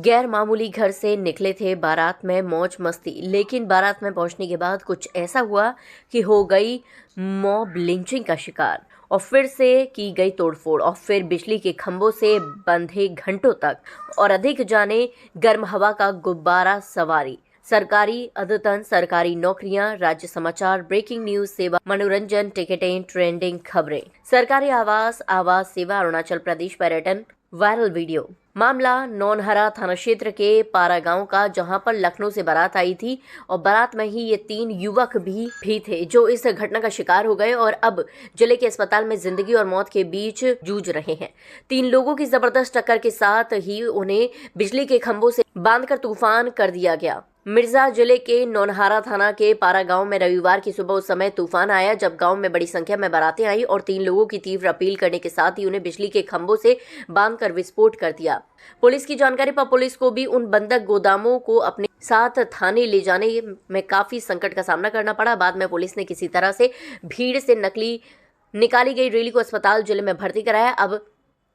गैर मामूली घर से निकले थे बारात में मौज मस्ती, लेकिन बारात में पहुंचने के बाद कुछ ऐसा हुआ कि हो गई मॉब लिंचिंग का शिकार और फिर से की गई तोड़फोड़ और फिर बिजली के खंभों से बंधे घंटों तक और अधिक जाने गर्म हवा का गुब्बारा सवारी। सरकारी अद्यतन सरकारी नौकरियां, राज्य समाचार, ब्रेकिंग न्यूज सेवा, मनोरंजन, टिकटें, ट्रेंडिंग खबरें, सरकारी आवास सेवा, अरुणाचल प्रदेश पर्यटन, वायरल वीडियो। मामला नौनहरा थाना क्षेत्र के पारा गांव का, जहां पर लखनऊ से बारात आई थी और बारात में ही ये 3 युवक भी थे जो इस घटना का शिकार हो गए और अब जिले के अस्पताल में जिंदगी और मौत के बीच जूझ रहे हैं। 3 लोगों की जबरदस्त टक्कर के साथ ही उन्हें बिजली के खंभों से बांधकर तूफान कर दिया गया। मिर्जा जिले के नौनहारा थाना के पारा गांव में रविवार की सुबह उस समय तूफान आया जब गांव में बड़ी संख्या में बारातें आई और 3 लोगों की तीव्र अपील करने के साथ ही उन्हें बिजली के खंभों से बांधकर विस्फोट कर दिया। पुलिस की जानकारी पर पुलिस को भी उन बंधक गोदामों को अपने साथ थाने ले जाने में काफी संकट का सामना करना पड़ा। बाद में पुलिस ने किसी तरह से भीड़ से निकाली गई रैली को अस्पताल जिले में भर्ती कराया।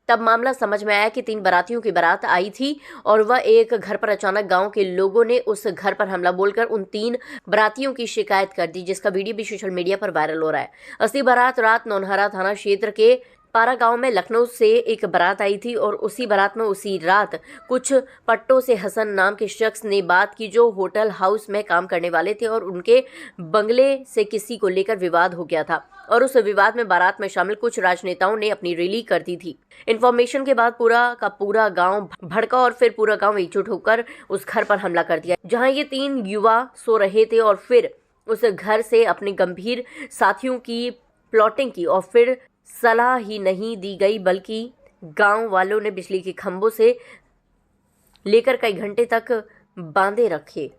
तब मामला समझ में आया कि 3 बारातियों की बारात आई थी और वह एक घर पर अचानक गांव के लोगों ने उस घर पर हमला बोलकर उन 3 बारातियों की शिकायत कर दी, जिसका वीडियो भी सोशल मीडिया पर वायरल हो रहा है। असली बारात रात नौनहरा थाना क्षेत्र के पारा गांव में लखनऊ से एक बारात आई थी और उसी बारात में उसी रात कुछ पट्टों से हसन नाम के शख्स ने बात की जो होटल हाउस में काम करने वाले थे और उनके बंगले से किसी को लेकर विवाद हो गया था और उस विवाद में बारात में शामिल कुछ राजनेताओं ने अपनी रैली कर दी थी। इन्फॉर्मेशन के बाद पूरा का पूरा गांव भड़का और फिर पूरा गांव एकजुट होकर उस घर पर हमला कर दिया जहां ये 3 युवा सो रहे थे और फिर उस घर से अपने गंभीर साथियों की प्लॉटिंग की और फिर सलाह ही नहीं दी गई बल्कि गांव वालों ने बिजली के खंभों से लेकर कई घंटे तक बांधे रखे।